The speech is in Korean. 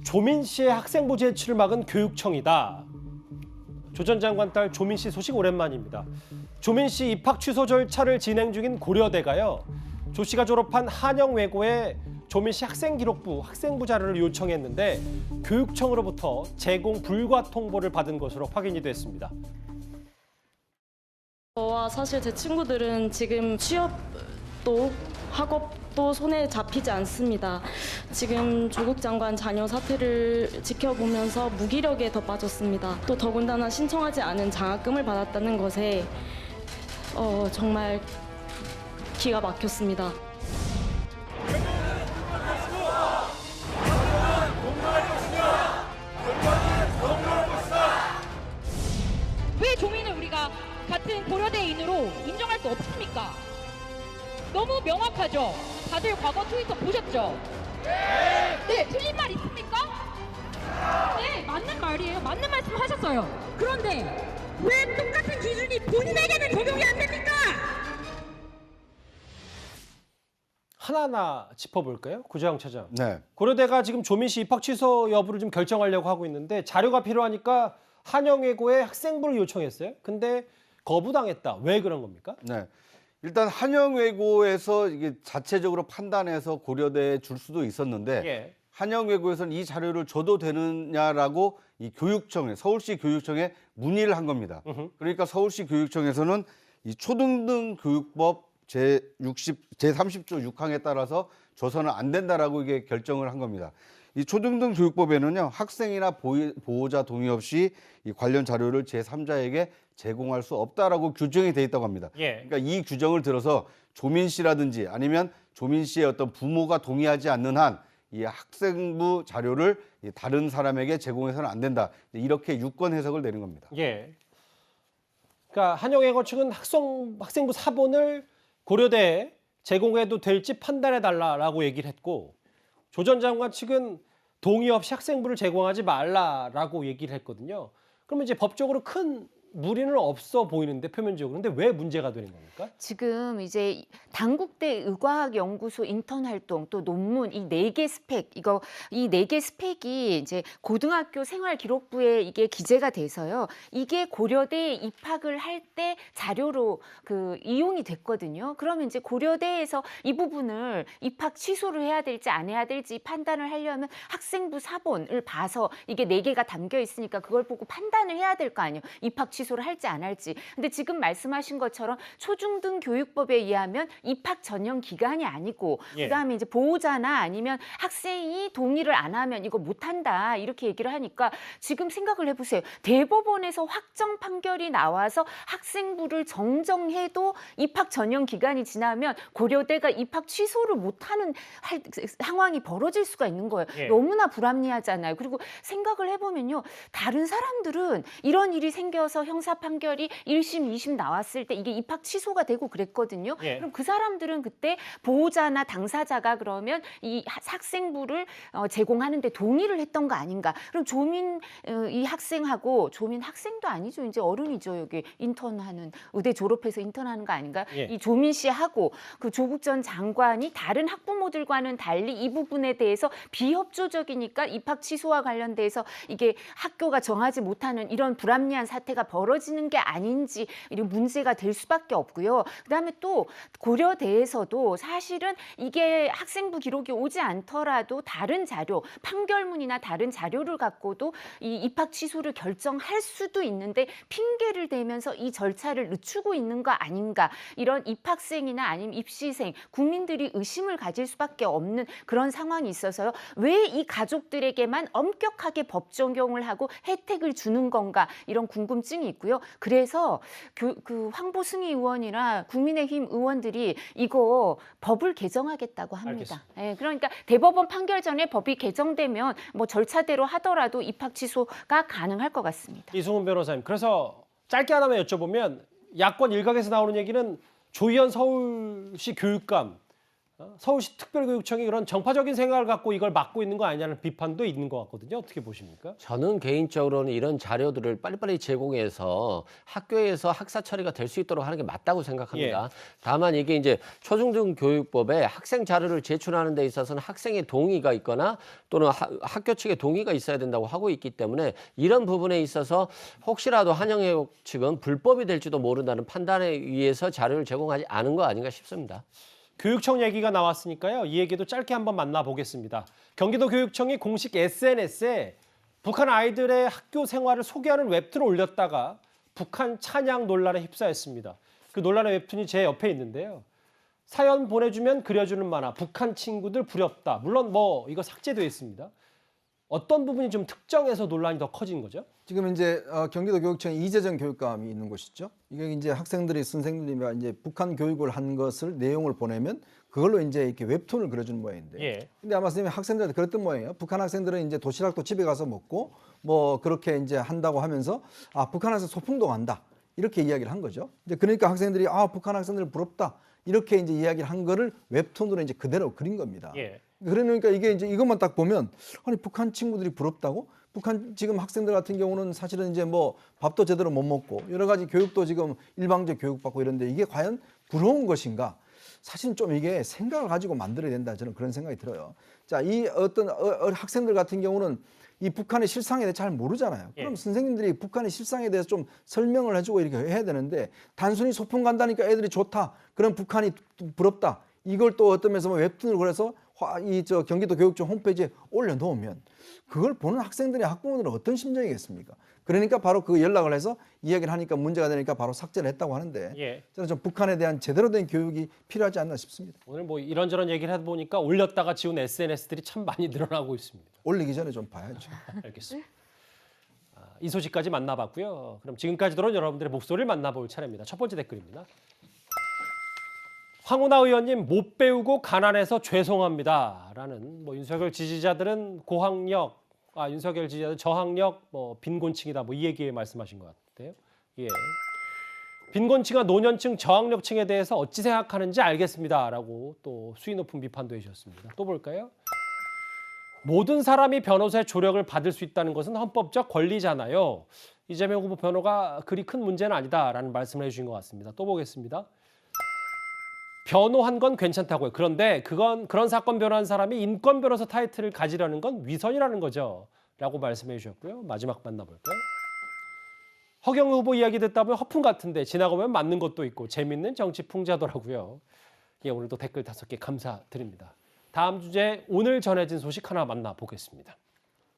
조민 씨의 학생부 제출을 막은 교육청이다. 조 전 장관 딸 조민 씨 소식 오랜만입니다. 조민 씨 입학 취소 절차를 진행 중인 고려대가요. 조 씨가 졸업한 한영외고에 조민 씨 학생기록부, 학생부 자료를 요청했는데 교육청으로부터 제공 불가 통보를 받은 것으로 확인이 됐습니다. 저와 사실 제 친구들은 지금 취업도 학업도 손에 잡히지 않습니다. 지금 조국 장관 자녀 사태를 지켜보면서 무기력에 더 빠졌습니다. 또 더군다나 신청하지 않은 장학금을 받았다는 것에 정말 기가 막혔습니다. 왜 조민을 우리가 같은 고려대인으로 인정할 수 없습니까? 너무 명확하죠? 다들 과거 트위터 보셨죠? 네, 틀린 말 있습니까? 네, 맞는 말이에요. 맞는 말씀 하셨어요. 그런데 왜 똑같은 기준이 본인에게는 적용이 안 됩니까? 하나하나 짚어볼까요? 구자영 차장. 네. 고려대가 지금 조민 씨 입학 취소 여부를 좀 결정하려고 하고 있는데 자료가 필요하니까 한영외고에 학생부를 요청했어요. 근데 거부당했다. 왜 그런 겁니까? 네. 일단 한영외고에서 이게 자체적으로 판단해서 고려대에 줄 수도 있었는데 예. 한영외고에서는 이 자료를 줘도 되느냐라고 이 교육청에 서울시 교육청에 문의를 한 겁니다. 그러니까 서울시 교육청에서는 이 초등등 교육법 제30조 6항에 따라서 줘서는 안 된다라고 이게 결정을 한 겁니다. 이 초등등 교육법에는요, 학생이나 보호자 동의 없이 이 관련 자료를 제3자에게 제공할 수 없다라고 규정이 돼 있다고 합니다. 예. 그러니까 이 규정을 들어서 조민 씨라든지 아니면 조민 씨의 어떤 부모가 동의하지 않는 한 이 학생부 자료를 다른 사람에게 제공해서는 안 된다. 이렇게 유권 해석을 내는 겁니다. 예. 그러니까 한영외고 측은 학생부 사본을 고려대에 제공해도 될지 판단해달라고 얘기를 했고 조 전 장관 측은 동의 없이 학생부를 제공하지 말라라고 얘기를 했거든요. 그러면 이제 법적으로 큰 무리는 없어 보이는데 표면적으로. 근데 왜 문제가 되는 겁니까? 지금 이제 당국대 의과학연구소 인턴 활동 또 논문 이 4개 스펙 이 4개 스펙이 이제 고등학교 생활기록부에 이게 기재가 돼서요. 이게 고려대에 입학을 할 때 자료로 이용이 됐거든요. 그러면 이제 고려대에서 이 부분을 입학 취소를 해야 될지 안 해야 될지 판단을 하려면 학생부 사본을 봐서 이게 4개가 담겨 있으니까 그걸 보고 판단을 해야 될 거 아니에요. 입학 취소를 할지 안 할지. 근데 지금 말씀하신 것처럼 초중등 교육법에 의하면 입학 전형 기간이 아니고 예. 그다음에 이제 보호자나 아니면 학생이 동의를 안 하면 이거 못 한다. 이렇게 얘기를 하니까 지금 생각을 해 보세요. 대법원에서 확정 판결이 나와서 학생부를 정정해도 입학 전형 기간이 지나면 고려대가 입학 취소를 못 하는 상황이 벌어질 수가 있는 거예요. 예. 너무나 불합리하잖아요. 그리고 생각을 해 보면요. 다른 사람들은 이런 일이 생겨서 형사 판결이 1심, 2심 나왔을 때 이게 입학 취소가 되고 그랬거든요. 예. 그럼 그 사람들은 그때 보호자나 당사자가 그러면 이 학생부를 제공하는데 동의를 했던 거 아닌가? 그럼 조민 이 학생하고 조민 학생도 아니죠. 이제 어른이죠. 여기 인턴하는 의대 졸업해서 인턴하는 거 아닌가? 예. 이 조민 씨하고 그 조국 전 장관이 다른 학부모들과는 달리 이 부분에 대해서 비협조적이니까 입학 취소와 관련돼서 이게 학교가 정하지 못하는 이런 불합리한 사태가 벌어지는 게 아닌지 이런 문제가 될 수밖에 없고요. 그다음에 또 고려대에서도 사실은 이게 학생부 기록이 오지 않더라도 다른 자료, 판결문이나 다른 자료를 갖고도 이 입학 취소를 결정할 수도 있는데 핑계를 대면서 이 절차를 늦추고 있는 거 아닌가. 이런 입학생이나 아니면 입시생, 국민들이 의심을 가질 수밖에 없는 그런 상황이 있어서요. 왜 이 가족들에게만 엄격하게 법 적용을 하고 혜택을 주는 건가 이런 궁금증이 있고요. 그래서 그 황보승희 의원이나 국민의힘 의원들이 이거 법을 개정하겠다고 합니다. 예, 그러니까 대법원 판결 전에 법이 개정되면 뭐 절차대로 하더라도 입학 취소가 가능할 것 같습니다. 이승훈 변호사님. 그래서 짧게 하나만 여쭤보면 야권 일각에서 나오는 얘기는 조희연 서울시 교육감 서울시 특별교육청이 그런 정파적인 생각을 갖고 이걸 막고 있는 거 아니냐는 비판도 있는 것 같거든요. 어떻게 보십니까? 저는 개인적으로는 이런 자료들을 빨리빨리 제공해서 학교에서 학사 처리가 될 수 있도록 하는 게 맞다고 생각합니다. 다만 이게 이제 초중등 교육법에 학생 자료를 제출하는 데 있어서는 학생의 동의가 있거나 또는 학교 측의 동의가 있어야 된다고 하고 있기 때문에 이런 부분에 있어서 혹시라도 한영외국 측은 불법이 될지도 모른다는 판단에 의해서 자료를 제공하지 않은 거 아닌가 싶습니다. 교육청 얘기가 나왔으니까요. 이 얘기도 짧게 한번 만나보겠습니다. 경기도 교육청이 공식 SNS에 북한 아이들의 학교 생활을 소개하는 웹툰을 올렸다가 북한 찬양 논란에 휩싸였습니다. 그 논란의 웹툰이 제 옆에 있는데요. 사연 보내주면 그려주는 만화, 북한 친구들 부럽다. 물론 뭐 이거 삭제되어 있습니다. 어떤 부분이 좀 특정해서 논란이 더 커진 거죠? 지금 이제 경기도 교육청에 이재정 교육감이 있는 곳이죠. 이게 이제 학생들이 선생님이 이제 북한 교육을 한 것을 내용을 보내면 그걸로 이제 이렇게 웹툰을 그려주는 모양인데. 예. 근데 아마 선생님이 학생들한테 그랬던 모양이에요. 북한 학생들은 이제 도시락도 집에 가서 먹고 뭐 그렇게 이제 한다고 하면서 아 북한 학생 소풍도 간다 이렇게 이야기를 한 거죠. 이제 그러니까 학생들이 아 북한 학생들 부럽다 이렇게 이제 이야기를 한 거를 웹툰으로 이제 그대로 그린 겁니다. 예. 그러니까 이게 이제 이것만 딱 보면 아니 북한 친구들이 부럽다고? 북한 지금 학생들 같은 경우는 사실은 이제 뭐 밥도 제대로 못 먹고 여러 가지 교육도 지금 일방적 교육받고 이런데 이게 과연 부러운 것인가? 사실은 좀 이게 생각을 가지고 만들어야 된다 저는 그런 생각이 들어요. 자, 이 어떤 학생들 같은 경우는 이 북한의 실상에 대해 잘 모르잖아요. 그럼 선생님들이 북한의 실상에 대해서 좀 설명을 해주고 이렇게 해야 되는데 단순히 소풍 간다니까 애들이 좋다. 그럼 북한이 부럽다. 이걸 또 어떤 면에서 웹툰을 그래서 경기도 교육청 홈페이지에 올려놓으면 그걸 보는 학생들이 학부모들은 어떤 심정이겠습니까? 그러니까 바로 그 연락을 해서 이야기를 하니까 문제가 되니까 바로 삭제를 했다고 하는데 저는 좀 북한에 대한 제대로 된 교육이 필요하지 않나 싶습니다. 오늘 뭐 이런저런 얘기를 하다 보니까 올렸다가 지운 SNS들이 참 많이 늘어나고 있습니다. 올리기 전에 좀 봐야죠. 알겠습니다. 이 소식까지 만나봤고요. 그럼 지금까지 들어온 여러분들의 목소리를 만나볼 차례입니다. 첫 번째 댓글입니다. 황운하 의원님 못 배우고 가난해서 죄송합니다. 라는 뭐 윤석열 지지자들은 고학력, 윤석열 지지자들 저학력, 뭐 빈곤층이다. 뭐 이 얘기 말씀하신 것 같아요. 예. 빈곤층과 노년층, 저학력층에 대해서 어찌 생각하는지 알겠습니다.라고 또 수위 높은 비판도 해주셨습니다. 또 볼까요? 모든 사람이 변호사의 조력을 받을 수 있다는 것은 헌법적 권리잖아요. 이재명 후보 변호가 그리 큰 문제는 아니다라는 말씀을 해주신 것 같습니다. 또 보겠습니다. 변호한 건 괜찮다고요. 그런데 그런 사건 변호한 사람이 인권 변호사 타이틀을 가지려는 건 위선이라는 거죠. 라고 말씀해 주셨고요. 마지막 만나볼까요? 허경영 후보 이야기 듣다 보면 허풍 같은데 지나고 보면 맞는 것도 있고 재밌는 정치 풍자더라고요. 예, 오늘도 댓글 5개 감사드립니다. 다음 주제 오늘 전해진 소식 하나 만나보겠습니다.